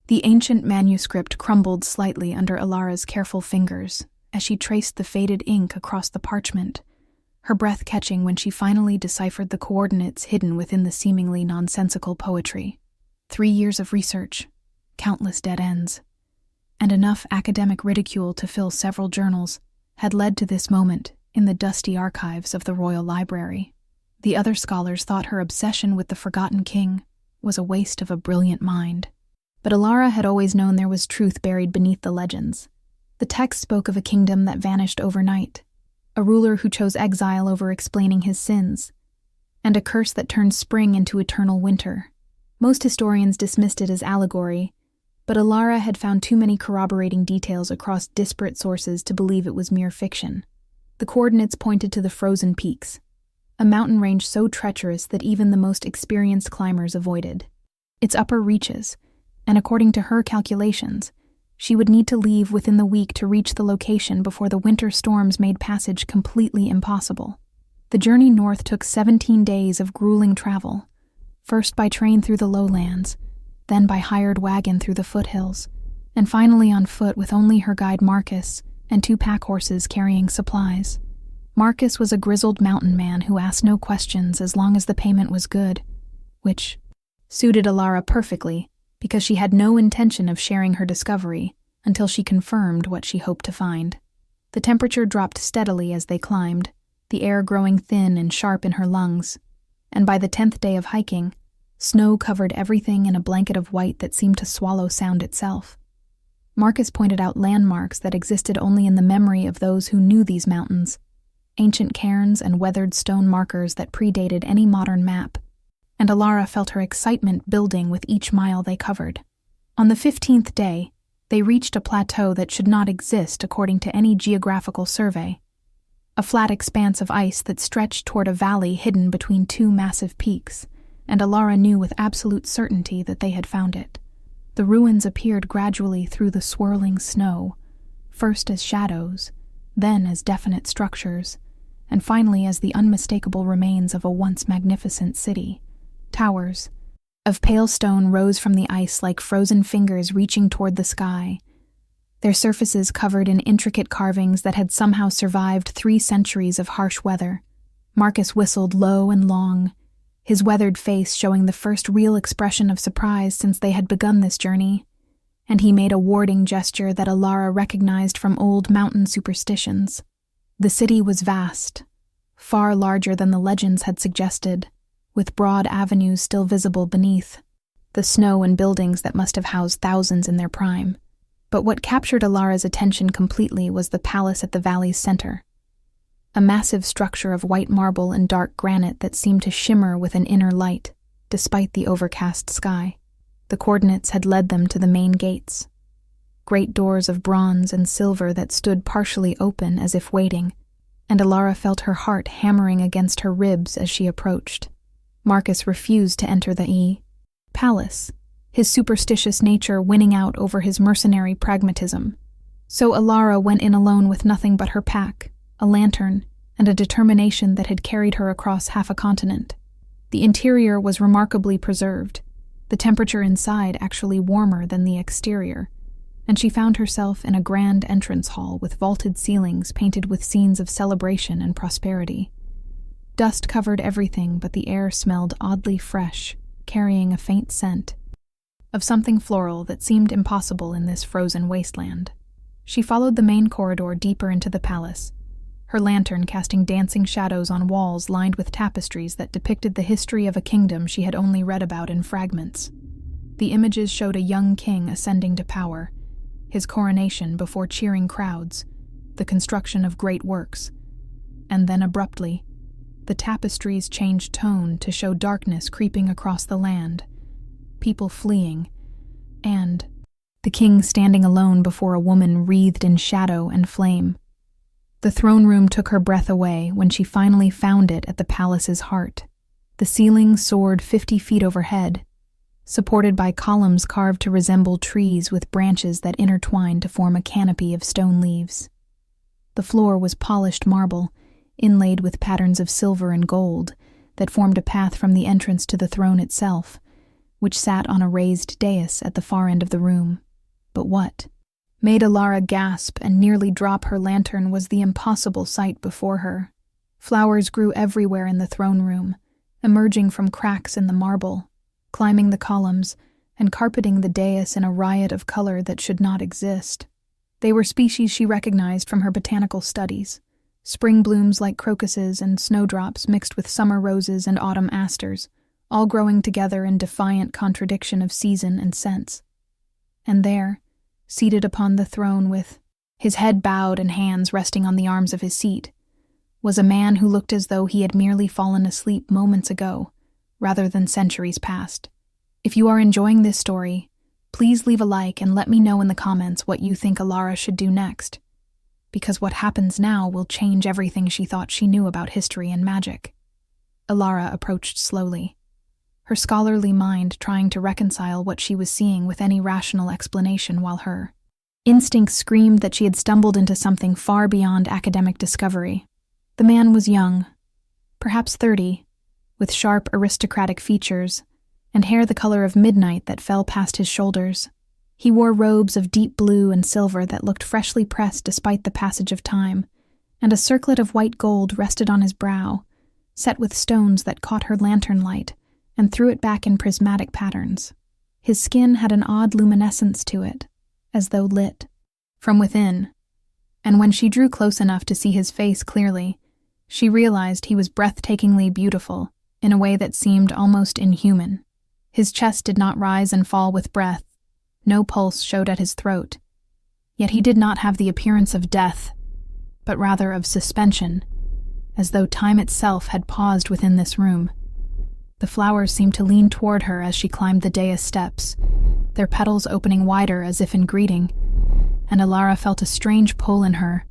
The ancient manuscript crumbled slightly under Alara's careful fingers as she traced the faded ink across the parchment, her breath catching when she finally deciphered the coordinates hidden within the seemingly nonsensical poetry. 3 years of research, countless dead ends, and enough academic ridicule to fill several journals had led to this moment in the dusty archives of the Royal Library. The other scholars thought her obsession with the forgotten king was a waste of a brilliant mind. But Alara had always known there was truth buried beneath the legends. The text spoke of a kingdom that vanished overnight, a ruler who chose exile over explaining his sins, and a curse that turned spring into eternal winter. Most historians dismissed it as allegory, but Alara had found too many corroborating details across disparate sources to believe it was mere fiction. The coordinates pointed to the frozen peaks, a mountain range so treacherous that even the most experienced climbers avoided its upper reaches, and according to her calculations, she would need to leave within the week to reach the location before the winter storms made passage completely impossible. The journey north took 17 days of grueling travel, first by train through the lowlands, then by hired wagon through the foothills, and finally on foot with only her guide Marcus and 2 pack horses carrying supplies. Marcus was a grizzled mountain man who asked no questions as long as the payment was good, which suited Alara perfectly because she had no intention of sharing her discovery until she confirmed what she hoped to find. The temperature dropped steadily as they climbed, the air growing thin and sharp in her lungs, and by the 10th day of hiking, snow covered everything in a blanket of white that seemed to swallow sound itself. Marcus pointed out landmarks that existed only in the memory of those who knew these mountains, ancient cairns and weathered stone markers that predated any modern map, and Alara felt her excitement building with each mile they covered. On the 15th day, they reached a plateau that should not exist according to any geographical survey, a flat expanse of ice that stretched toward a valley hidden between 2 massive peaks, and Alara knew with absolute certainty that they had found it. The ruins appeared gradually through the swirling snow, first as shadows, then as definite structures, and finally as the unmistakable remains of a once magnificent city. Towers of pale stone rose from the ice like frozen fingers reaching toward the sky, their surfaces covered in intricate carvings that had somehow survived 3 centuries of harsh weather. Marcus whistled low and long, his weathered face showing the first real expression of surprise since they had begun this journey, and he made a warding gesture that Alara recognized from old mountain superstitions. The city was vast, far larger than the legends had suggested, with broad avenues still visible beneath, the snow and buildings that must have housed thousands in their prime. But what captured Alara's attention completely was the palace at the valley's center, a massive structure of white marble and dark granite that seemed to shimmer with an inner light, despite the overcast sky. The coordinates had led them to the main gates, great doors of bronze and silver that stood partially open as if waiting, and Alara felt her heart hammering against her ribs as she approached. Marcus refused to enter the palace, his superstitious nature winning out over his mercenary pragmatism. So Alara went in alone with nothing but her pack, a lantern, and a determination that had carried her across half a continent. The interior was remarkably preserved, the temperature inside actually warmer than the exterior, and she found herself in a grand entrance hall with vaulted ceilings painted with scenes of celebration and prosperity. Dust covered everything, but the air smelled oddly fresh, carrying a faint scent of something floral that seemed impossible in this frozen wasteland. She followed the main corridor deeper into the palace, her lantern casting dancing shadows on walls lined with tapestries that depicted the history of a kingdom she had only read about in fragments. The images showed a young king ascending to power, his coronation before cheering crowds, the construction of great works, and then abruptly, the tapestries changed tone to show darkness creeping across the land, people fleeing, and the king standing alone before a woman wreathed in shadow and flame. The throne room took her breath away when she finally found it at the palace's heart. The ceiling soared 50 feet overhead, supported by columns carved to resemble trees with branches that intertwined to form a canopy of stone leaves. The floor was polished marble, inlaid with patterns of silver and gold, that formed a path from the entrance to the throne itself, which sat on a raised dais at the far end of the room. But what made Alara gasp and nearly drop her lantern was the impossible sight before her. Flowers grew everywhere in the throne room, emerging from cracks in the marble, climbing the columns, and carpeting the dais in a riot of color that should not exist. They were species she recognized from her botanical studies, spring blooms like crocuses and snowdrops mixed with summer roses and autumn asters, all growing together in defiant contradiction of season and sense. And there, seated upon the throne with his head bowed and hands resting on the arms of his seat, was a man who looked as though he had merely fallen asleep moments ago, rather than centuries past. If you are enjoying this story, please leave a like and let me know in the comments what you think Alara should do next, because what happens now will change everything she thought she knew about history and magic. Alara approached slowly, her scholarly mind trying to reconcile what she was seeing with any rational explanation, while her instincts screamed that she had stumbled into something far beyond academic discovery. The man was young, perhaps 30, with sharp aristocratic features and hair the color of midnight that fell past his shoulders. He wore robes of deep blue and silver that looked freshly pressed despite the passage of time, and a circlet of white gold rested on his brow, set with stones that caught her lantern light and threw it back in prismatic patterns. His skin had an odd luminescence to it, as though lit from within, and when she drew close enough to see his face clearly, she realized he was breathtakingly beautiful in a way that seemed almost inhuman. His chest did not rise and fall with breath. No pulse showed at his throat. Yet he did not have the appearance of death, but rather of suspension, as though time itself had paused within this room. The flowers seemed to lean toward her as she climbed the dais steps, their petals opening wider as if in greeting, and Alara felt a strange pull in her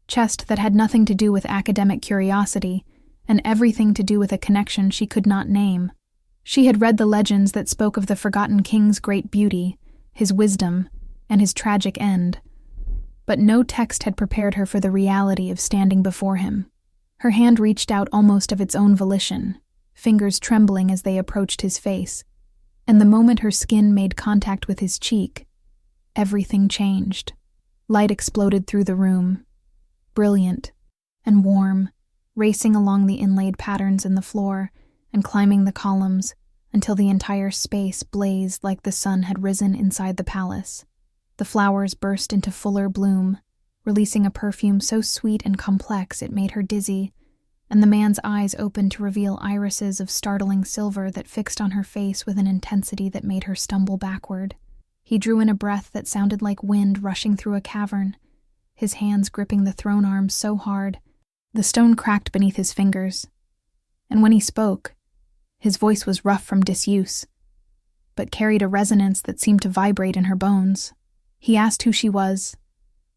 chest that had nothing to do with academic curiosity and everything to do with a connection she could not name. She had read the legends that spoke of the forgotten king's great beauty, his wisdom, and his tragic end, but no text had prepared her for the reality of standing before him. Her hand reached out almost of its own volition, fingers trembling as they approached his face, and the moment her skin made contact with his cheek, everything changed. Light exploded through the room, brilliant and warm, racing along the inlaid patterns in the floor and climbing the columns until the entire space blazed like the sun had risen inside the palace. The flowers burst into fuller bloom, releasing a perfume so sweet and complex it made her dizzy, and the man's eyes opened to reveal irises of startling silver that fixed on her face with an intensity that made her stumble backward. He drew in a breath that sounded like wind rushing through a cavern, his hands gripping the throne arms so hard, the stone cracked beneath his fingers. And when he spoke, his voice was rough from disuse, but carried a resonance that seemed to vibrate in her bones. He asked who she was,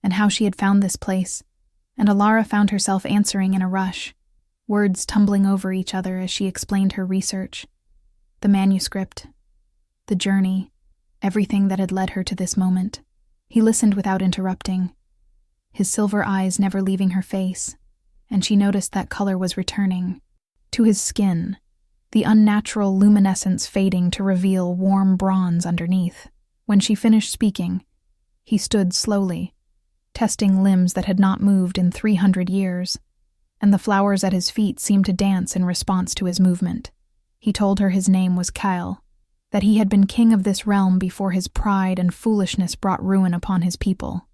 and how she had found this place, and Alara found herself answering in a rush, words tumbling over each other as she explained her research. The manuscript, the journey, everything that had led her to this moment. He listened without interrupting, his silver eyes never leaving her face, and she noticed that color was returning to his skin, the unnatural luminescence fading to reveal warm bronze underneath. When she finished speaking, he stood slowly, testing limbs that had not moved in 300 years, and the flowers at his feet seemed to dance in response to his movement. He told her his name was Kale, that he had been king of this realm before his pride and foolishness brought ruin upon his people,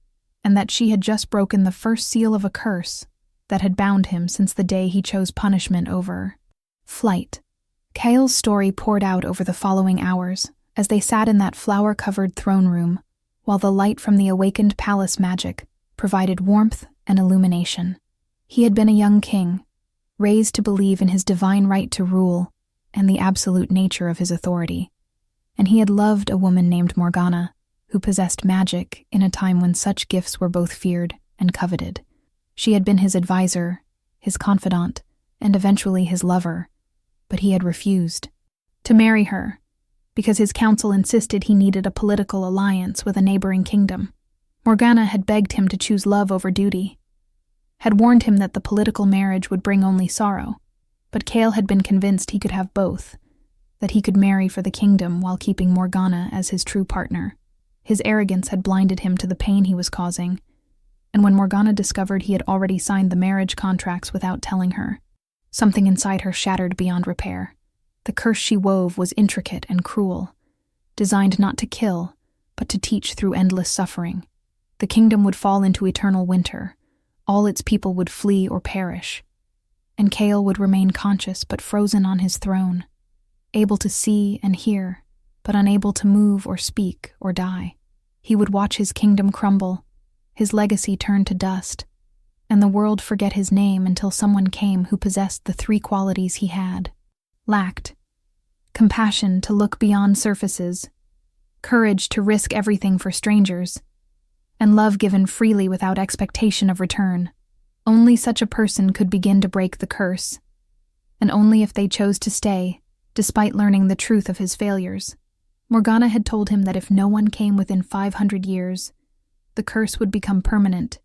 and that she had just broken the first seal of a curse that had bound him since the day he chose punishment over flight. Kale's story poured out over the following hours as they sat in that flower-covered throne room, while the light from the awakened palace magic provided warmth and illumination. He had been a young king, raised to believe in his divine right to rule and the absolute nature of his authority, and he had loved a woman named Morgana, who possessed magic in a time when such gifts were both feared and coveted. She had been his advisor, his confidant, and eventually his lover, but he had refused to marry her because his council insisted he needed a political alliance with a neighboring kingdom. Morgana had begged him to choose love over duty, had warned him that the political marriage would bring only sorrow, but Kale had been convinced he could have both, that he could marry for the kingdom while keeping Morgana as his true partner. His arrogance had blinded him to the pain he was causing, and when Morgana discovered he had already signed the marriage contracts without telling her, something inside her shattered beyond repair. The curse she wove was intricate and cruel, designed not to kill, but to teach through endless suffering. The kingdom would fall into eternal winter, all its people would flee or perish, and Kale would remain conscious but frozen on his throne, able to see and hear, but unable to move or speak or die. He would watch his kingdom crumble, his legacy turn to dust, and the world forget his name until someone came who possessed the three qualities he lacked: compassion to look beyond surfaces, courage to risk everything for strangers, and love given freely without expectation of return. Only such a person could begin to break the curse, and only if they chose to stay, despite learning the truth of his failures. Morgana had told him that if no one came within 500 years, the curse would become permanent,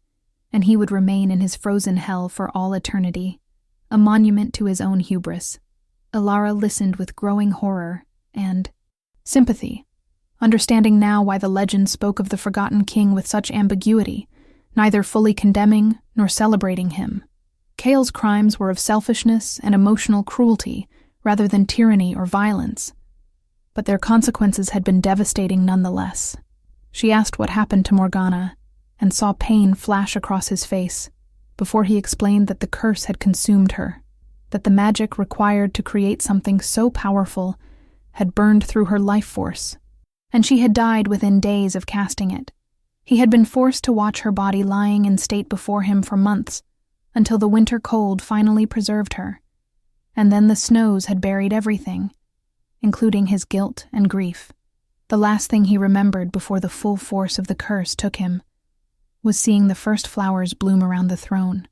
and he would remain in his frozen hell for all eternity, a monument to his own hubris. Alara listened with growing horror and sympathy, understanding now why the legend spoke of the forgotten king with such ambiguity, neither fully condemning nor celebrating him. Kale's crimes were of selfishness and emotional cruelty rather than tyranny or violence, but their consequences had been devastating nonetheless. She asked what happened to Morgana and saw pain flash across his face before he explained that the curse had consumed her, that the magic required to create something so powerful had burned through her life force, and she had died within days of casting it. He had been forced to watch her body lying in state before him for months, until the winter cold finally preserved her, and then the snows had buried everything, including his guilt and grief. The last thing he remembered before the full force of the curse took him was seeing the first flowers bloom around the throne,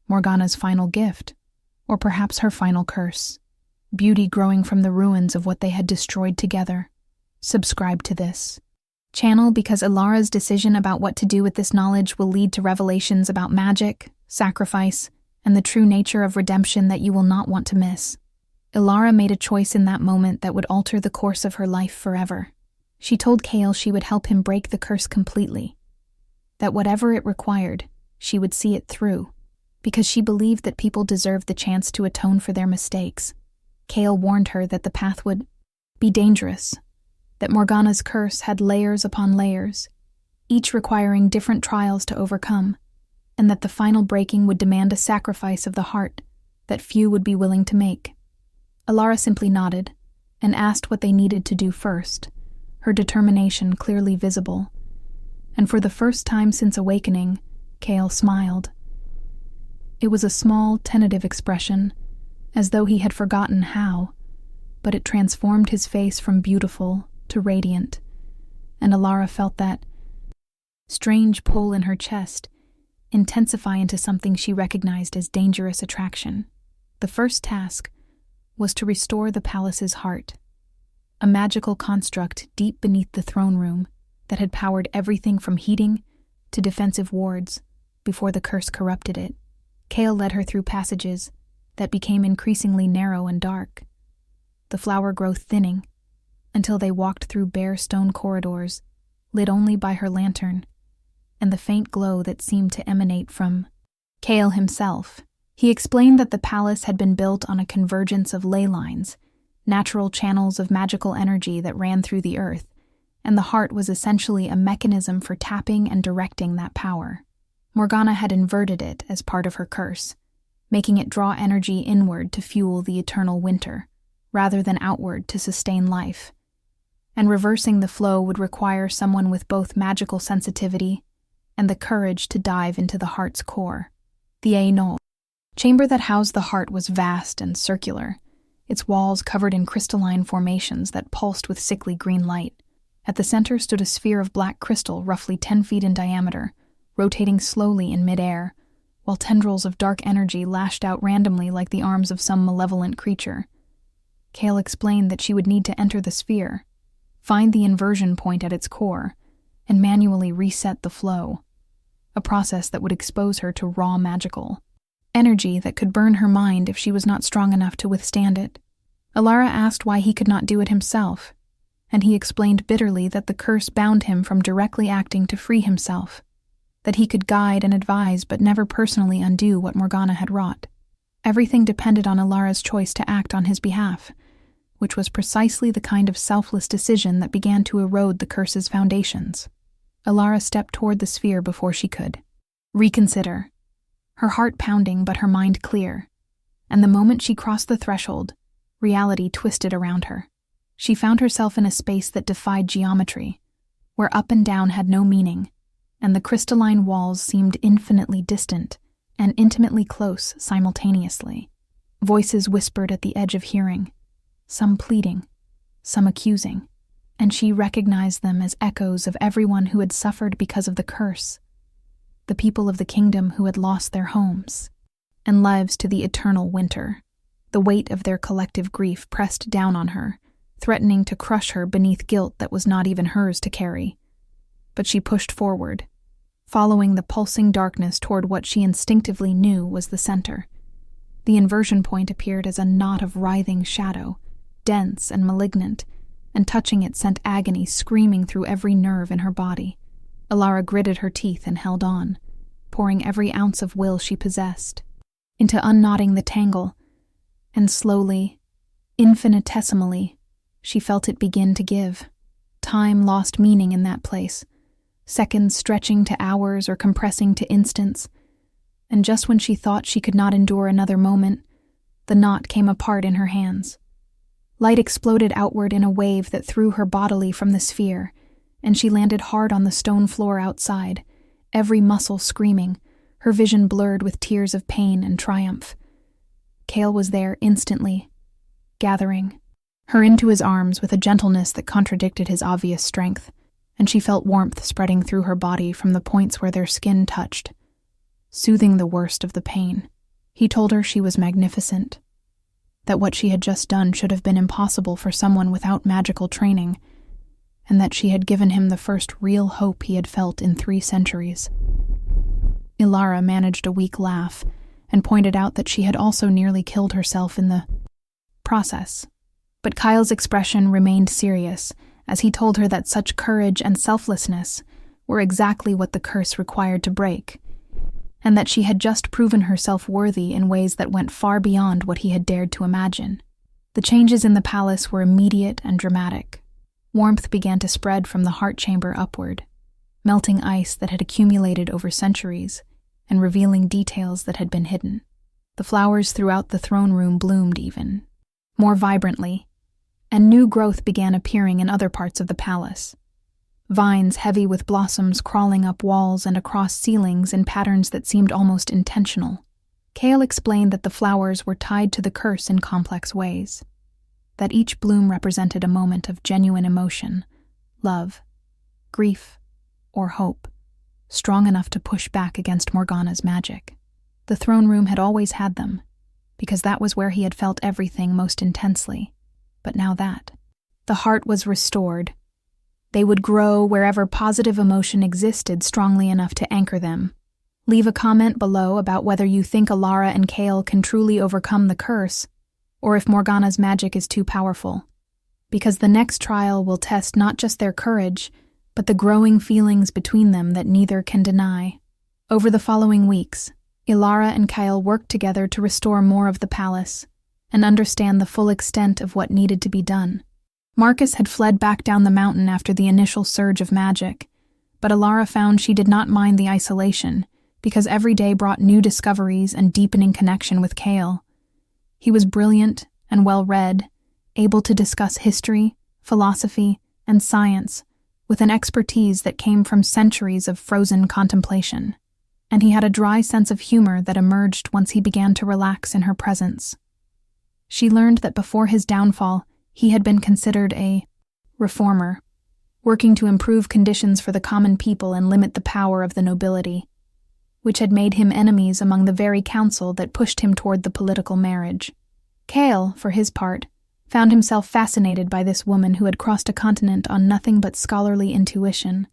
Morgana's final gift, or perhaps her final curse, beauty growing from the ruins of what they had destroyed together. Subscribe to this channel because Alara's decision about what to do with this knowledge will lead to revelations about magic, sacrifice, and the true nature of redemption that you will not want to miss. Alara made a choice in that moment that would alter the course of her life forever. She told Kale she would help him break the curse completely, that whatever it required, she would see it through, because she believed that people deserved the chance to atone for their mistakes. Kale warned her that the path would be dangerous, that Morgana's curse had layers upon layers, each requiring different trials to overcome, and that the final breaking would demand a sacrifice of the heart that few would be willing to make. Alara simply nodded and asked what they needed to do first, her determination clearly visible. And for the first time since awakening, Kale smiled. It was a small, tentative expression, as though he had forgotten how, but it transformed his face from beautiful to radiant, and Alara felt that strange pull in her chest intensify into something she recognized as dangerous attraction. The first task was to restore the palace's heart, a magical construct deep beneath the throne room that had powered everything from heating to defensive wards before the curse corrupted it. Kale led her through passages that became increasingly narrow and dark, the flower growth thinning, until they walked through bare stone corridors, lit only by her lantern, and the faint glow that seemed to emanate from Kale himself. He explained that the palace had been built on a convergence of ley lines, natural channels of magical energy that ran through the earth, and the heart was essentially a mechanism for tapping and directing that power. Morgana had inverted it as part of her curse, making it draw energy inward to fuel the eternal winter, rather than outward to sustain life. And reversing the flow would require someone with both magical sensitivity and the courage to dive into the heart's core. The Aenol chamber that housed the heart was vast and circular, its walls covered in crystalline formations that pulsed with sickly green light. At the center stood a sphere of black crystal roughly 10 feet in diameter, rotating slowly in midair, while tendrils of dark energy lashed out randomly like the arms of some malevolent creature. Kale explained that she would need to enter the sphere, find the inversion point at its core, and manually reset the flow, a process that would expose her to raw magical energy that could burn her mind if she was not strong enough to withstand it. Alara asked why he could not do it himself, and he explained bitterly that the curse bound him from directly acting to free himself, that he could guide and advise but never personally undo what Morgana had wrought. Everything depended on Alara's choice to act on his behalf, which was precisely the kind of selfless decision that began to erode the curse's foundations. Alara stepped toward the sphere before she could reconsider, her heart pounding but her mind clear, and the moment she crossed the threshold, reality twisted around her. She found herself in a space that defied geometry, where up and down had no meaning, and the crystalline walls seemed infinitely distant and intimately close simultaneously. Voices whispered at the edge of hearing, some pleading, some accusing, and she recognized them as echoes of everyone who had suffered because of the curse, the people of the kingdom who had lost their homes and lives to the eternal winter. The weight of their collective grief pressed down on her, threatening to crush her beneath guilt that was not even hers to carry. But she pushed forward, following the pulsing darkness toward what she instinctively knew was the center. The inversion point appeared as a knot of writhing shadow, dense and malignant, and touching it sent agony screaming through every nerve in her body. Alara gritted her teeth and held on, pouring every ounce of will she possessed into unknotting the tangle, and slowly, infinitesimally, she felt it begin to give. Time lost meaning in that place, seconds stretching to hours or compressing to instants, and just when she thought she could not endure another moment, the knot came apart in her hands. Light exploded outward in a wave that threw her bodily from the sphere, and she landed hard on the stone floor outside, every muscle screaming, her vision blurred with tears of pain and triumph. Kale was there instantly, gathering her into his arms with a gentleness that contradicted his obvious strength, and she felt warmth spreading through her body from the points where their skin touched, soothing the worst of the pain. He told her she was magnificent, that what she had just done should have been impossible for someone without magical training, and that she had given him the first real hope he had felt in 3 centuries. Alara managed a weak laugh and pointed out that she had also nearly killed herself in the process. But Kyle's expression remained serious as he told her that such courage and selflessness were exactly what the curse required to break, and that she had just proven herself worthy in ways that went far beyond what he had dared to imagine. The changes in the palace were immediate and dramatic. Warmth began to spread from the heart chamber upward, melting ice that had accumulated over centuries and revealing details that had been hidden. The flowers throughout the throne room bloomed even more vibrantly, and new growth began appearing in other parts of the palace. Vines heavy with blossoms crawling up walls and across ceilings in patterns that seemed almost intentional. Kale explained that the flowers were tied to the curse in complex ways, that each bloom represented a moment of genuine emotion, love, grief, or hope, strong enough to push back against Morgana's magic. The throne room had always had them, because that was where he had felt everything most intensely. But now that the heart was restored, they would grow wherever positive emotion existed strongly enough to anchor them. Leave a comment below about whether you think Alara and Kale can truly overcome the curse, or if Morgana's magic is too powerful, because the next trial will test not just their courage, but the growing feelings between them that neither can deny. Over the following weeks, Alara and Kale worked together to restore more of the palace and understand the full extent of what needed to be done. Marcus had fled back down the mountain after the initial surge of magic, but Alara found she did not mind the isolation because every day brought new discoveries and deepening connection with Kale. He was brilliant and well-read, able to discuss history, philosophy, and science with an expertise that came from centuries of frozen contemplation, and he had a dry sense of humor that emerged once he began to relax in her presence. She learned that before his downfall, he had been considered a reformer, working to improve conditions for the common people and limit the power of the nobility, which had made him enemies among the very council that pushed him toward the political marriage. Kale, for his part, found himself fascinated by this woman who had crossed a continent on nothing but scholarly intuition,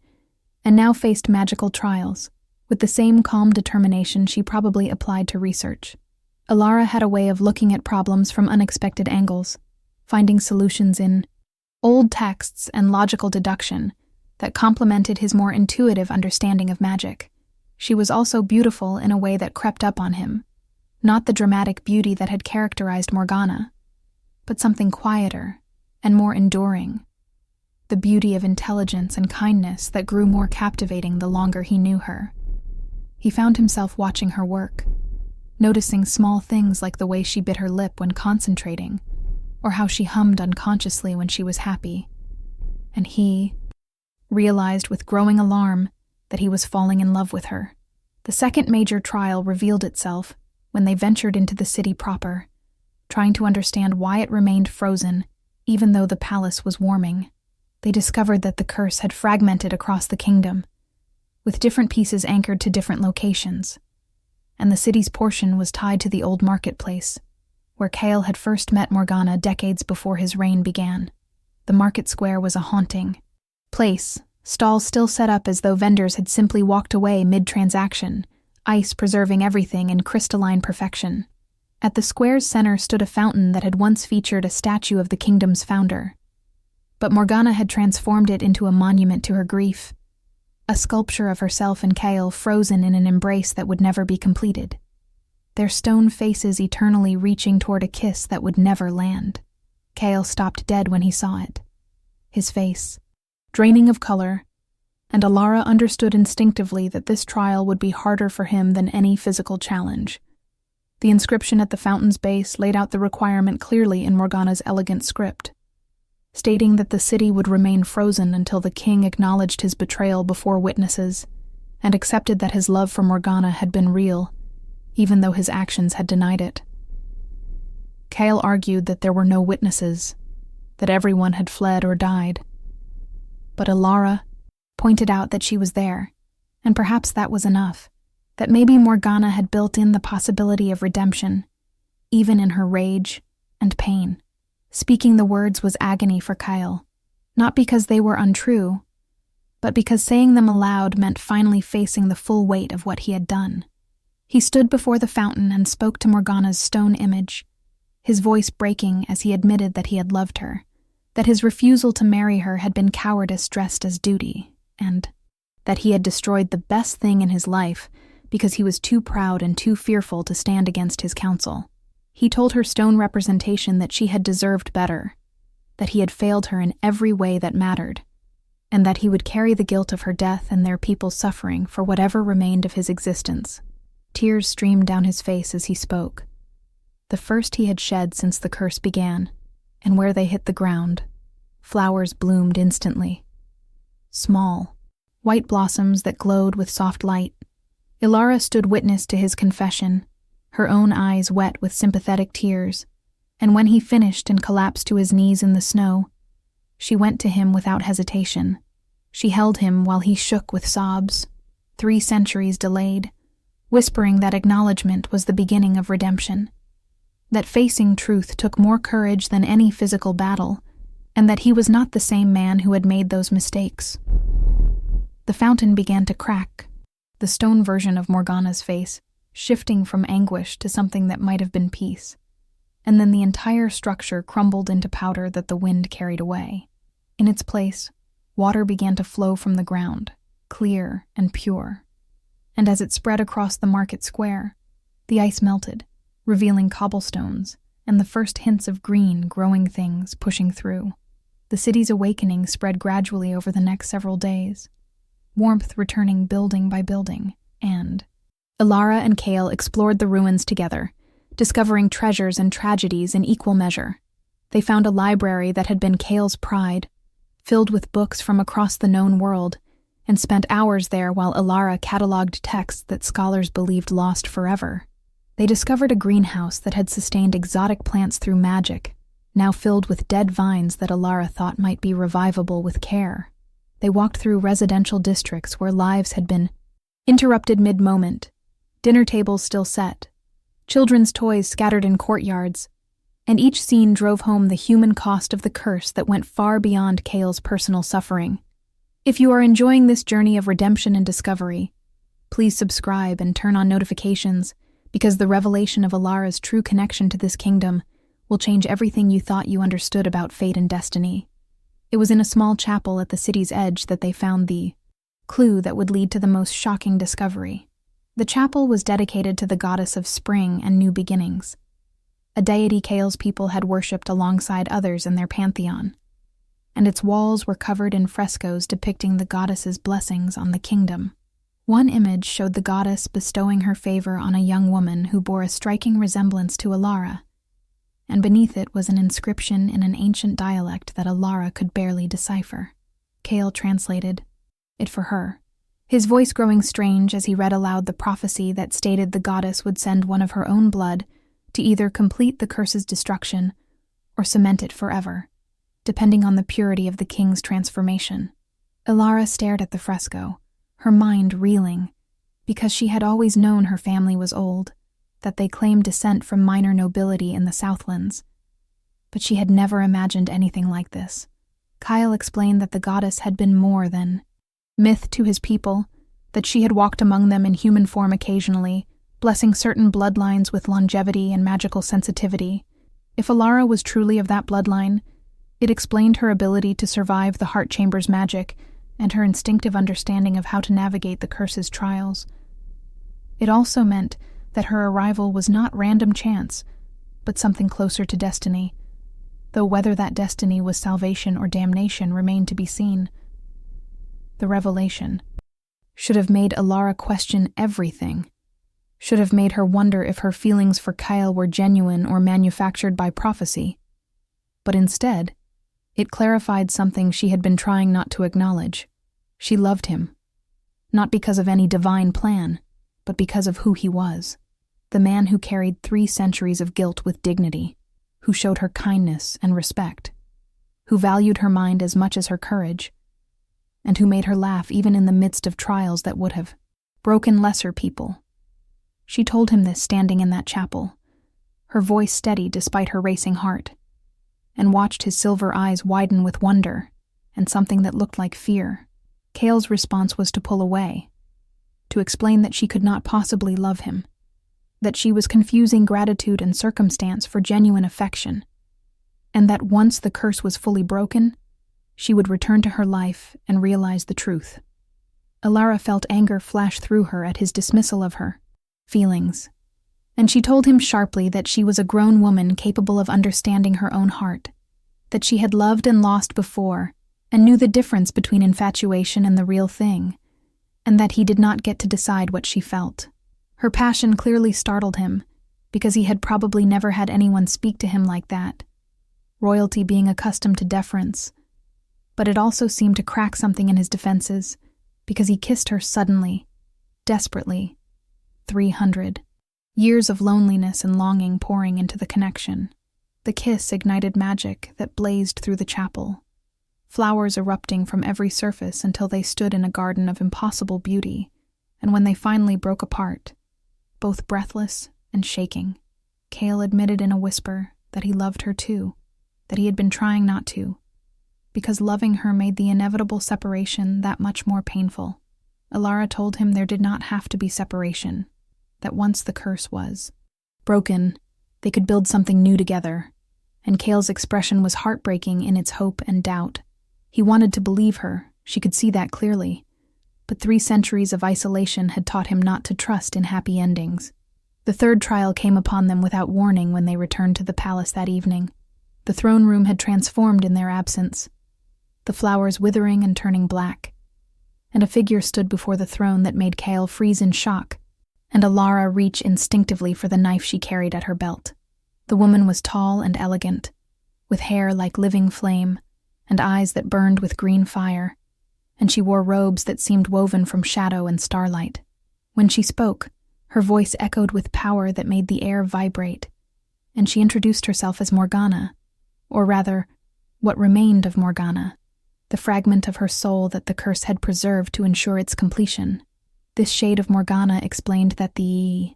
and now faced magical trials, with the same calm determination she probably applied to research. Alara had a way of looking at problems from unexpected angles, finding solutions in old texts and logical deduction that complemented his more intuitive understanding of magic. She was also beautiful in a way that crept up on him, not the dramatic beauty that had characterized Morgana, but something quieter and more enduring, the beauty of intelligence and kindness that grew more captivating the longer he knew her. He found himself watching her work, noticing small things like the way she bit her lip when concentrating, or how she hummed unconsciously when she was happy. And he realized with growing alarm that he was falling in love with her. The second major trial revealed itself when they ventured into the city proper, trying to understand why it remained frozen, even though the palace was warming. They discovered that the curse had fragmented across the kingdom, with different pieces anchored to different locations, and the city's portion was tied to the old marketplace, where Kale had first met Morgana decades before his reign began. The market square was a haunting place, stalls still set up as though vendors had simply walked away mid-transaction, ice preserving everything in crystalline perfection. At the square's center stood a fountain that had once featured a statue of the kingdom's founder, but Morgana had transformed it into a monument to her grief, a sculpture of herself and Kale frozen in an embrace that would never be completed, their stone faces eternally reaching toward a kiss that would never land. Kale stopped dead when he saw it, his face draining of color, and Alara understood instinctively that this trial would be harder for him than any physical challenge. The inscription at the fountain's base laid out the requirement clearly in Morgana's elegant script, stating that the city would remain frozen until the king acknowledged his betrayal before witnesses and accepted that his love for Morgana had been real, even though his actions had denied it. Kale argued that there were no witnesses, that everyone had fled or died. But Alara pointed out that she was there, and perhaps that was enough, that maybe Morgana had built in the possibility of redemption, even in her rage and pain. Speaking the words was agony for Kale, not because they were untrue, but because saying them aloud meant finally facing the full weight of what he had done. He stood before the fountain and spoke to Morgana's stone image, his voice breaking as he admitted that he had loved her, that his refusal to marry her had been cowardice dressed as duty, and that he had destroyed the best thing in his life because he was too proud and too fearful to stand against his counsel. He told her stone representation that she had deserved better, that he had failed her in every way that mattered, and that he would carry the guilt of her death and their people's suffering for whatever remained of his existence. Tears streamed down his face as he spoke, the first he had shed since the curse began, and where they hit the ground, flowers bloomed instantly. Small, white blossoms that glowed with soft light. Alara stood witness to his confession, her own eyes wet with sympathetic tears, and when he finished and collapsed to his knees in the snow, she went to him without hesitation. She held him while he shook with sobs, 3 centuries delayed, whispering that acknowledgement was the beginning of redemption, that facing truth took more courage than any physical battle, and that he was not the same man who had made those mistakes. The fountain began to crack, the stone version of Morgana's face shifting from anguish to something that might have been peace, and then the entire structure crumbled into powder that the wind carried away. In its place, water began to flow from the ground, clear and pure, and as it spread across the market square, the ice melted, revealing cobblestones and the first hints of green growing things pushing through. The city's awakening spread gradually over the next several days, warmth returning building by building, and Alara and Kale explored the ruins together, discovering treasures and tragedies in equal measure. They found a library that had been Kale's pride, filled with books from across the known world, and spent hours there while Alara cataloged texts that scholars believed lost forever. They discovered a greenhouse that had sustained exotic plants through magic, now filled with dead vines that Alara thought might be revivable with care. They walked through residential districts where lives had been interrupted mid-moment, dinner tables still set, children's toys scattered in courtyards, and each scene drove home the human cost of the curse that went far beyond Kale's personal suffering. If you are enjoying this journey of redemption and discovery, please subscribe and turn on notifications, because the revelation of Alara's true connection to this kingdom will change everything you thought you understood about fate and destiny. It was in a small chapel at the city's edge that they found the clue that would lead to the most shocking discovery. The chapel was dedicated to the goddess of spring and new beginnings, a deity Kale's people had worshipped alongside others in their pantheon, and its walls were covered in frescoes depicting the goddess's blessings on the kingdom. One image showed the goddess bestowing her favor on a young woman who bore a striking resemblance to Alara, and beneath it was an inscription in an ancient dialect that Alara could barely decipher. Kale translated it for her, his voice growing strange as he read aloud the prophecy that stated the goddess would send one of her own blood to either complete the curse's destruction or cement it forever, depending on the purity of the king's transformation. Alara stared at the fresco, her mind reeling, because she had always known her family was old, that they claimed descent from minor nobility in the Southlands. But she had never imagined anything like this. Kale explained that the goddess had been more than myth to his people, that she had walked among them in human form occasionally, blessing certain bloodlines with longevity and magical sensitivity. If Alara was truly of that bloodline, it explained her ability to survive the heart chamber's magic and her instinctive understanding of how to navigate the curse's trials. It also meant that her arrival was not random chance, but something closer to destiny, though whether that destiny was salvation or damnation remained to be seen. The revelation should have made Alara question everything, should have made her wonder if her feelings for Kale were genuine or manufactured by prophecy. But instead, it clarified something she had been trying not to acknowledge. She loved him, not because of any divine plan, but because of who he was. The man who carried 3 centuries of guilt with dignity, who showed her kindness and respect, who valued her mind as much as her courage, and who made her laugh even in the midst of trials that would have broken lesser people. She told him this standing in that chapel, her voice steady despite her racing heart, and watched his silver eyes widen with wonder and something that looked like fear. Kale's response was to pull away, to explain that she could not possibly love him, that she was confusing gratitude and circumstance for genuine affection, and that once the curse was fully broken, she would return to her life and realize the truth. Alara felt anger flash through her at his dismissal of her feelings, and she told him sharply that she was a grown woman capable of understanding her own heart, that she had loved and lost before and knew the difference between infatuation and the real thing, and that he did not get to decide what she felt. Her passion clearly startled him, because he had probably never had anyone speak to him like that, royalty being accustomed to deference. But it also seemed to crack something in his defenses, because he kissed her suddenly, desperately. 300 years of loneliness and longing pouring into the connection. The kiss ignited magic that blazed through the chapel, flowers erupting from every surface until they stood in a garden of impossible beauty, and when they finally broke apart, both breathless and shaking, Kale admitted in a whisper that he loved her too, that he had been trying not to, because loving her made the inevitable separation that much more painful. Alara told him there did not have to be separation, that once the curse was broken, they could build something new together, and Kale's expression was heartbreaking in its hope and doubt. He wanted to believe her, she could see that clearly, but 3 centuries of isolation had taught him not to trust in happy endings. The 3rd trial came upon them without warning when they returned to the palace that evening. The throne room had transformed in their absence, the flowers withering and turning black, and a figure stood before the throne that made Kale freeze in shock, and Alara reach instinctively for the knife she carried at her belt. The woman was tall and elegant, with hair like living flame, and eyes that burned with green fire, and she wore robes that seemed woven from shadow and starlight. When she spoke, her voice echoed with power that made the air vibrate, and she introduced herself as Morgana, or rather, what remained of Morgana, the fragment of her soul that the curse had preserved to ensure its completion. This shade of Morgana explained that the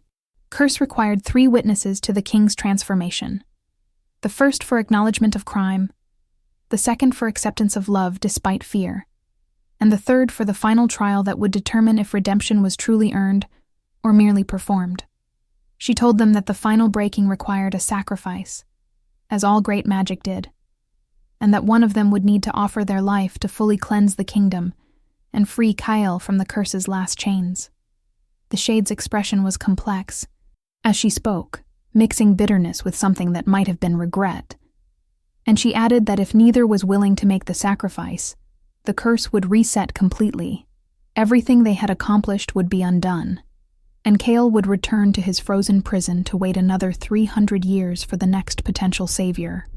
curse required 3 witnesses to the king's transformation. The first for acknowledgement of crime, the second for acceptance of love despite fear, and the third for the final trial that would determine if redemption was truly earned or merely performed. She told them that the final breaking required a as all great magic did, and that one of them would need to offer their life to fully cleanse the kingdom and free Kale from the curse's last chains. The shade's expression was complex as she spoke, mixing bitterness with something that might have been regret. And she added that if neither was willing to make the sacrifice, the curse would reset completely. Everything they had accomplished would be undone, and Kale would return to his frozen prison to wait another 300 years for the next potential savior.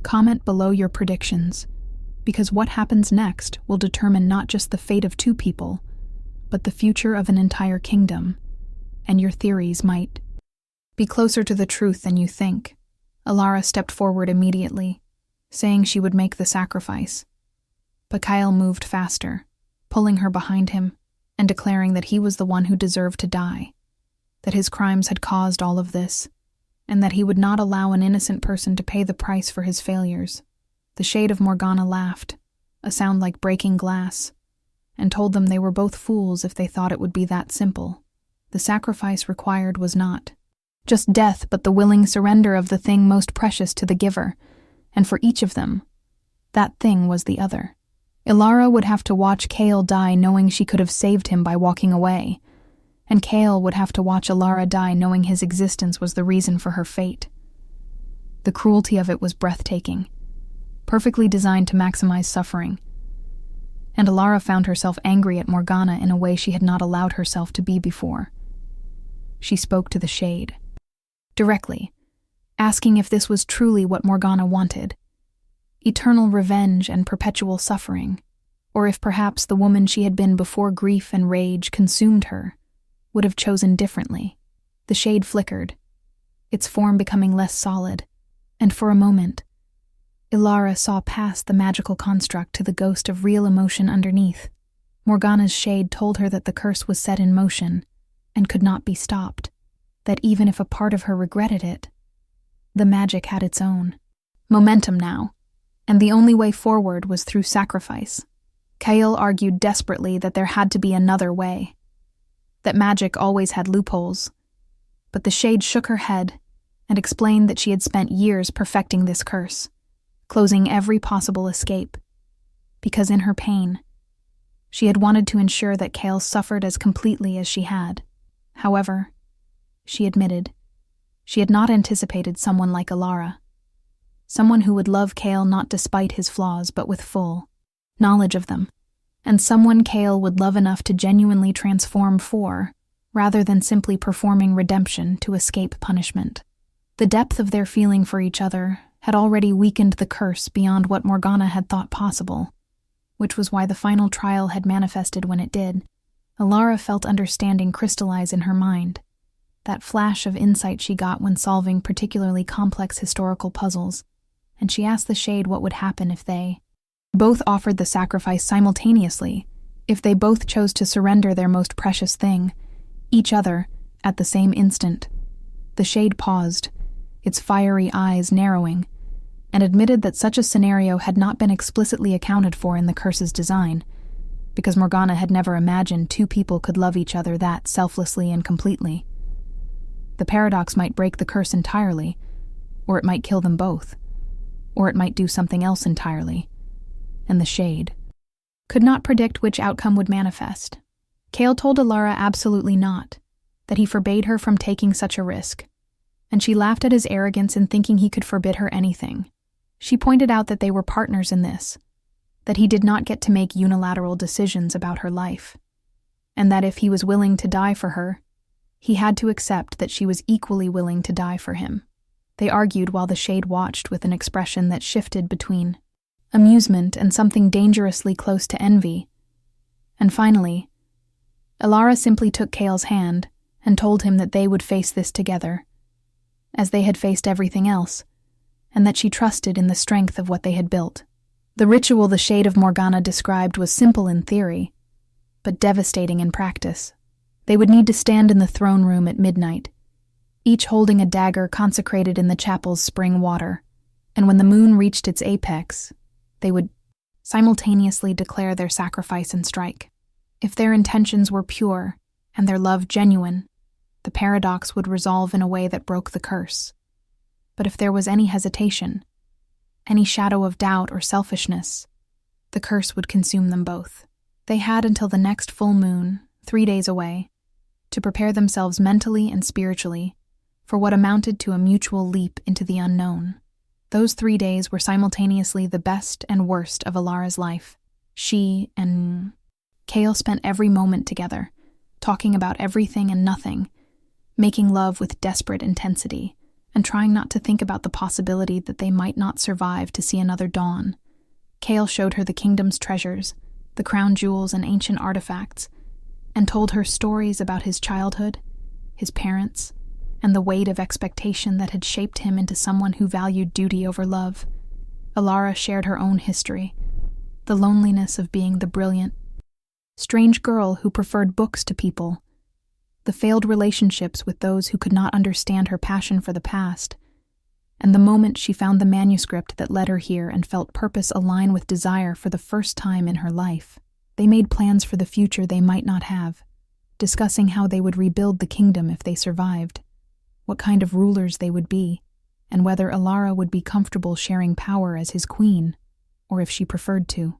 Comment below your predictions, because what happens next will determine not just the fate of 2 people, but the future of an entire kingdom, and your theories might be closer to the truth than you think. Alara stepped forward immediately, saying she would make the sacrifice. But Kale moved faster, pulling her behind him and declaring that he was the one who deserved to die, that his crimes had caused all of this, and that he would not allow an innocent person to pay the price for his failures. The shade of Morgana laughed, a sound like breaking glass, and told them they were both fools if they thought it would be that simple. The sacrifice required was not just death, but the willing surrender of the thing most precious to the giver, and for each of them, that thing was the other. Alara would have to watch Kale die knowing she could have saved him by walking away, and Kale would have to watch Alara die knowing his existence was the reason for her fate. The cruelty of it was breathtaking, perfectly designed to maximize suffering, and Alara found herself angry at Morgana in a way she had not allowed herself to be before. She spoke to the shade, directly, asking if this was truly what Morgana wanted, eternal revenge and perpetual suffering, or if perhaps the woman she had been before grief and rage consumed her would have chosen differently. The shade flickered, its form becoming less solid, and for a moment, Alara saw past the magical construct to the ghost of real emotion underneath. Morgana's shade told her that the curse was set in motion and could not be stopped, that even if a part of her regretted it, the magic had its own momentum now, and the only way forward was through sacrifice. Kale argued desperately that there had to be another way, that magic always had loopholes, but the shade shook her head and explained that she had spent years perfecting this curse, closing every possible escape, because in her pain, she had wanted to ensure that Kale suffered as completely as she had. However, she admitted, she had not anticipated someone like Alara, someone who would love Kale not despite his flaws but with full knowledge of them, and someone Kale would love enough to genuinely transform for, rather than simply performing redemption to escape punishment. The depth of their feeling for each other had already weakened the curse beyond what Morgana had thought possible, which was why the final trial had manifested when it did. Alara felt understanding crystallize in her mind, that flash of insight she got when solving particularly complex historical puzzles, and she asked the shade what would happen if they both offered the sacrifice simultaneously, if they both chose to surrender their most precious thing, each other, at the same instant. The shade paused, its fiery eyes narrowing, and admitted that such a scenario had not been explicitly accounted for in the curse's design, because Morgana had never imagined 2 people could love each other that selflessly and completely. The paradox might break the curse entirely, or it might kill them both, or it might do something else entirely, and the shade could not predict which outcome would manifest. Kale told Alara absolutely not, that he forbade her from taking such a risk, and she laughed at his arrogance in thinking he could forbid her anything. She pointed out that they were partners in this, that he did not get to make unilateral decisions about her life, and that if he was willing to die for her, he had to accept that she was equally willing to die for him. They argued while the shade watched with an expression that shifted between amusement and something dangerously close to envy. And finally, Alara simply took Kale's hand and told him that they would face this together, as they had faced everything else, and that she trusted in the strength of what they had built. The ritual the shade of Morgana described was simple in theory, but devastating in practice. They would need to stand in the throne room at midnight, each holding a dagger consecrated in the chapel's spring water, and when the moon reached its apex, they would simultaneously declare their sacrifice and strike. If their intentions were pure and their love genuine, the paradox would resolve in a way that broke the curse. but if there was any hesitation, any shadow of doubt or selfishness, the curse would consume them both. They had until the next full moon, 3 days away, to prepare themselves mentally and spiritually for what amounted to a mutual leap into the unknown. Those 3 days were simultaneously the best and worst of Alara's life. She and Kale spent every moment together, talking about everything and nothing, making love with desperate intensity, and trying not to think about the possibility that they might not survive to see another dawn. Kale showed her the kingdom's treasures, the crown jewels and ancient artifacts, and told her stories about his childhood, his parents, and the weight of expectation that had shaped him into someone who valued duty over love. Alara shared her own history, the loneliness of being the brilliant, strange girl who preferred books to people, the failed relationships with those who could not understand her passion for the past, and the moment she found the manuscript that led her here and felt purpose align with desire for the first time in her life. They made plans for the future they might not have, discussing how they would rebuild the kingdom if they survived, what kind of rulers they would be, and whether Alara would be comfortable sharing power as his queen, or if she preferred to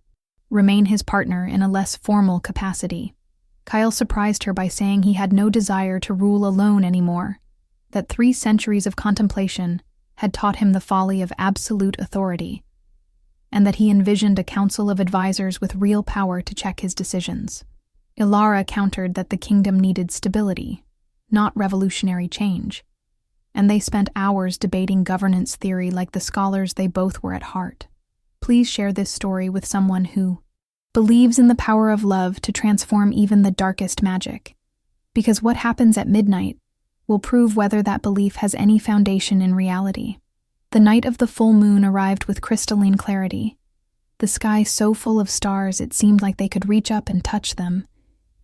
remain his partner in a less formal capacity. Kale surprised her by saying he had no desire to rule alone anymore, that 3 centuries of contemplation had taught him the folly of absolute authority, and that he envisioned a council of advisors with real power to check his decisions. Alara countered that the kingdom needed stability, not revolutionary change, and they spent hours debating governance theory like the scholars they both were at heart. Please share this story with someone who believes in the power of love to transform even the darkest magic, because what happens at midnight will prove whether that belief has any foundation in reality. The night of the full moon arrived with crystalline clarity, the sky so full of stars it seemed like they could reach up and touch them,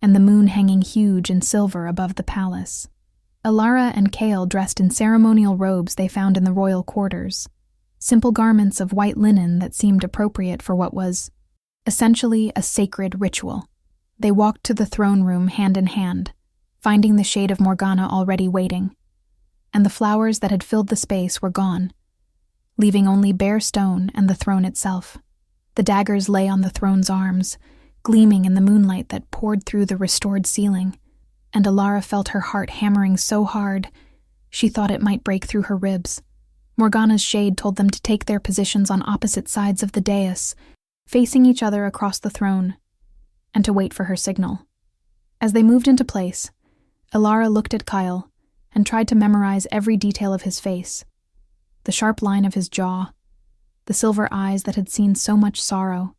and the moon hanging huge and silver above the palace. Alara and Kale dressed in ceremonial robes they found in the royal quarters, simple garments of white linen that seemed appropriate for what was essentially a sacred ritual. They walked to the throne room hand in hand, finding the shade of Morgana already waiting, and the flowers that had filled the space were gone, leaving only bare stone and the throne itself. The daggers lay on the throne's arms, gleaming in the moonlight that poured through the restored ceiling, and Alara felt her heart hammering so hard she thought it might break through her ribs. Morgana's shade told them to take their positions on opposite sides of the dais, facing each other across the throne, and to wait for her signal. As they moved into place, Alara looked at Kale and tried to memorize every detail of his face, the sharp line of his jaw, the silver eyes that had seen so much sorrow,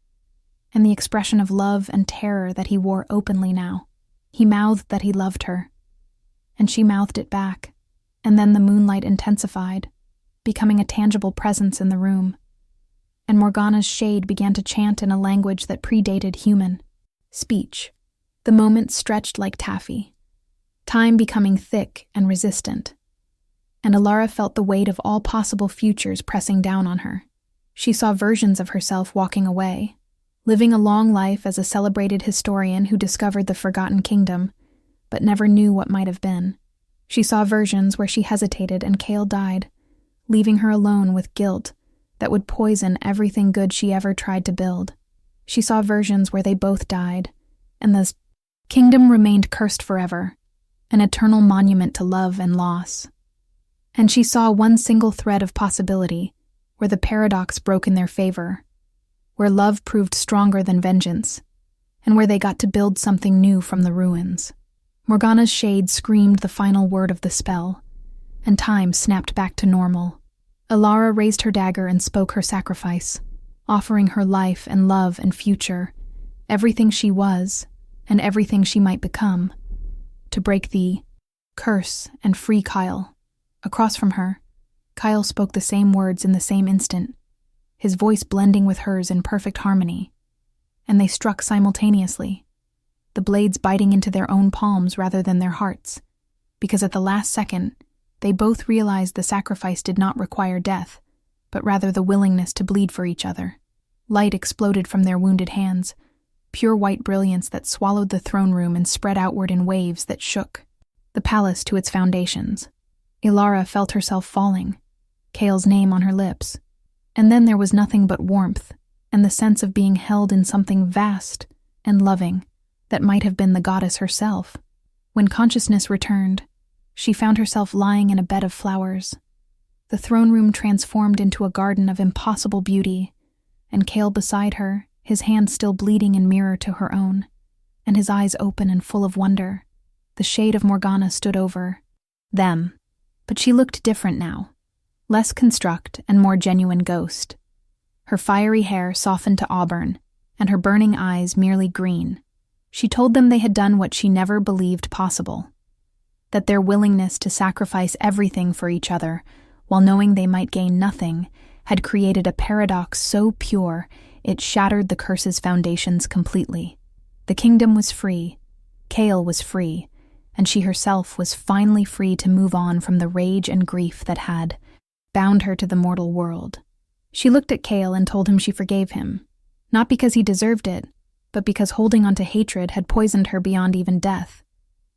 and the expression of love and terror that he wore openly now. He mouthed that he loved her, and she mouthed it back, and then the moonlight intensified, becoming a tangible presence in the room, and Morgana's shade began to chant in a language that predated human speech. The moment stretched like taffy, time becoming thick and resistant, and Alara felt the weight of all possible futures pressing down on her. She saw versions of herself walking away, living a long life as a celebrated historian who discovered the forgotten kingdom, but never knew what might have been. She saw versions where she hesitated and Kale died, leaving her alone with guilt that would poison everything good she ever tried to build. She saw versions where they both died, and the kingdom remained cursed forever, an eternal monument to love and loss. And she saw one single thread of possibility, where the paradox broke in their favor, where love proved stronger than vengeance, and where they got to build something new from the ruins. Morgana's shade screamed the final word of the spell, and time snapped back to normal. Alara raised her dagger and spoke her sacrifice, offering her life and love and future, everything she was and everything she might become, to break the curse and free Kale. Across from her, Kale spoke the same words in the same instant, his voice blending with hers in perfect harmony, and they struck simultaneously, the blades biting into their own palms rather than their hearts, because at the last second, they both realized the sacrifice did not require death, but rather the willingness to bleed for each other. Light exploded from their wounded hands, pure white brilliance that swallowed the throne room and spread outward in waves that shook the palace to its foundations. Alara felt herself falling, Kale's name on her lips. And then there was nothing but warmth and the sense of being held in something vast and loving that might have been the goddess herself. When consciousness returned, she found herself lying in a bed of flowers. The throne room transformed into a garden of impossible beauty, and Kale beside her, his hand still bleeding in mirror to her own, and his eyes open and full of wonder. The shade of Morgana stood over them, but she looked different now, less construct and more genuine ghost. Her fiery hair softened to auburn, and her burning eyes merely green. She told them they had done what she never believed possible, that their willingness to sacrifice everything for each other, while knowing they might gain nothing, had created a paradox so pure it shattered the curse's foundations completely. The kingdom was free, Kale was free, and she herself was finally free to move on from the rage and grief that had bound her to the mortal world. She looked at Kale and told him she forgave him, not because he deserved it, but because holding on to hatred had poisoned her beyond even death,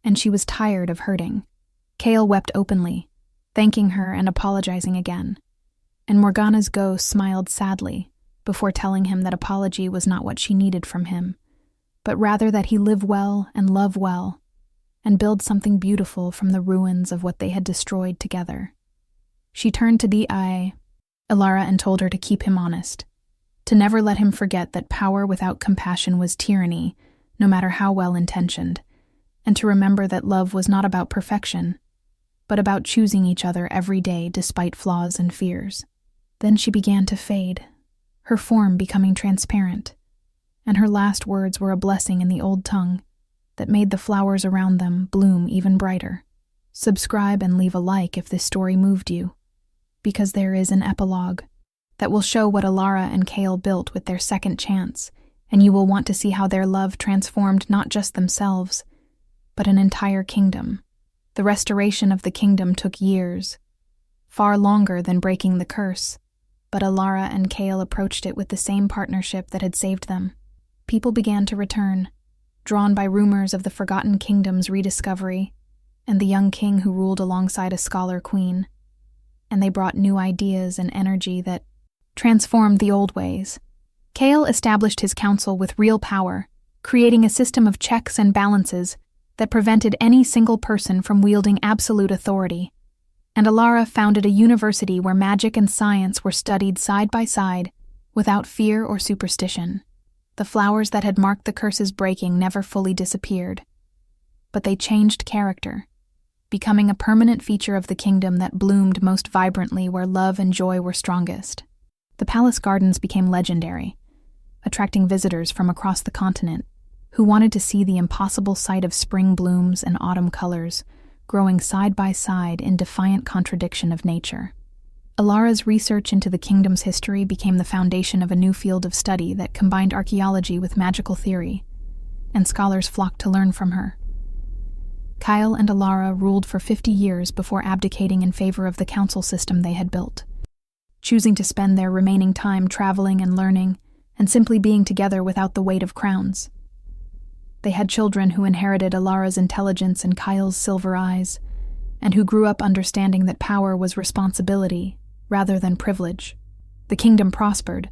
and she was tired of hurting. Kale wept openly, thanking her and apologizing again, and Morgana's ghost smiled sadly before telling him that apology was not what she needed from him, but rather that he live well and love well, and build something beautiful from the ruins of what they had destroyed together. She turned to Ilara and told her to keep him honest, to never let him forget that power without compassion was tyranny, no matter how well-intentioned, and to remember that love was not about perfection, but about choosing each other every day despite flaws and fears. Then she began to fade, her form becoming transparent, and her last words were a blessing in the old tongue that made the flowers around them bloom even brighter. Subscribe and leave a like if this story moved you, because there is an epilogue that will show what Ilara and Kale built with their second chance, and you will want to see how their love transformed not just themselves, but an entire kingdom. The restoration of the kingdom took years, far longer than breaking the curse, but Ilara and Kale approached it with the same partnership that had saved them. People began to return, drawn by rumors of the Forgotten Kingdom's rediscovery and the young king who ruled alongside a scholar queen, and they brought new ideas and energy that transformed the old ways. Kale established his council with real power, creating a system of checks and balances that prevented any single person from wielding absolute authority, and Ilara founded a university where magic and science were studied side by side without fear or superstition. The flowers that had marked the curse's breaking never fully disappeared, but they changed character, becoming a permanent feature of the kingdom that bloomed most vibrantly where love and joy were strongest. The palace gardens became legendary, attracting visitors from across the continent who wanted to see the impossible sight of spring blooms and autumn colors growing side by side in defiant contradiction of nature. Ilara's research into the kingdom's history became the foundation of a new field of study that combined archaeology with magical theory, and scholars flocked to learn from her. Kale and Ilara ruled for 50 years before abdicating in favor of the council system they had built, choosing to spend their remaining time traveling and learning, and simply being together without the weight of crowns. They had children who inherited Ilara's intelligence and Kyle's silver eyes, and who grew up understanding that power was responsibility rather than privilege. The kingdom prospered,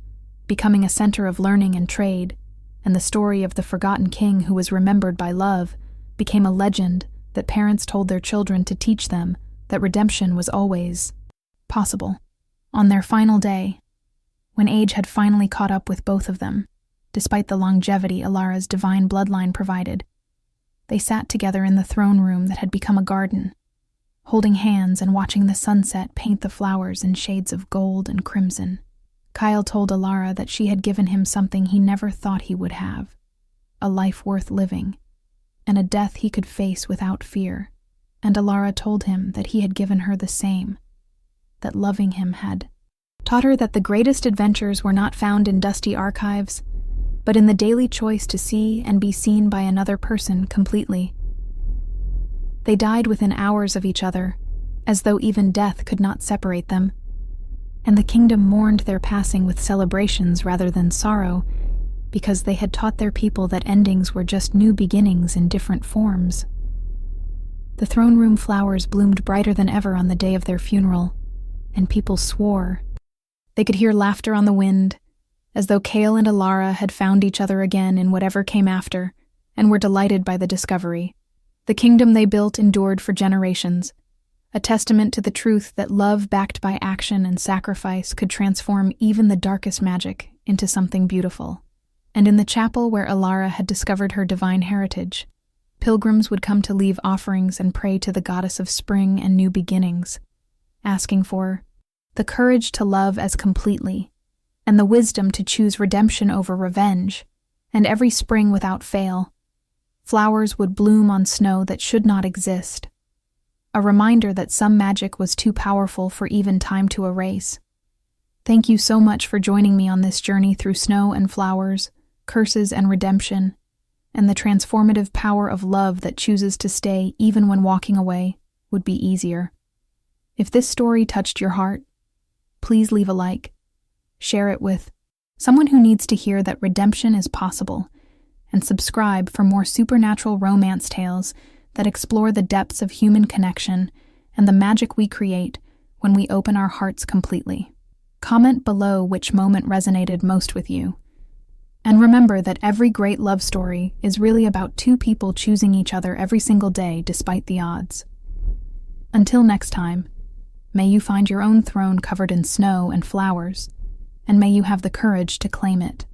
becoming a center of learning and trade, and the story of the forgotten king who was remembered by love became a legend that parents told their children to teach them that redemption was always possible. On their final day, when age had finally caught up with both of them, despite the longevity Ilara's divine bloodline provided, they sat together in the throne room that had become a garden, holding hands and watching the sunset paint the flowers in shades of gold and crimson. Kale told Ilara that she had given him something he never thought he would have, a life worth living, and a death he could face without fear, and Ilara told him that he had given her the same, that loving him had taught her that the greatest adventures were not found in dusty archives, but in the daily choice to see and be seen by another person completely. They died within hours of each other, as though even death could not separate them, and the kingdom mourned their passing with celebrations rather than sorrow, because they had taught their people that endings were just new beginnings in different forms. The throne room flowers bloomed brighter than ever on the day of their funeral, and people swore. They could hear laughter on the wind, as though Kale and Alara had found each other again in whatever came after, and were delighted by the discovery. The kingdom they built endured for generations, a testament to the truth that love backed by action and sacrifice could transform even the darkest magic into something beautiful. And in the chapel where Alara had discovered her divine heritage, pilgrims would come to leave offerings and pray to the goddess of spring and new beginnings, asking for the courage to love as completely, and the wisdom to choose redemption over revenge, and every spring without fail, flowers would bloom on snow that should not exist, a reminder that some magic was too powerful for even time to erase. Thank you so much for joining me on this journey through snow and flowers, curses and redemption, and the transformative power of love that chooses to stay even when walking away would be easier. If this story touched your heart, please leave a like, share it with someone who needs to hear that redemption is possible, and subscribe for more supernatural romance tales that explore the depths of human connection and the magic we create when we open our hearts completely. Comment below which moment resonated most with you. And remember that every great love story is really about two people choosing each other every single day despite the odds. Until next time, may you find your own throne covered in snow and flowers, and may you have the courage to claim it.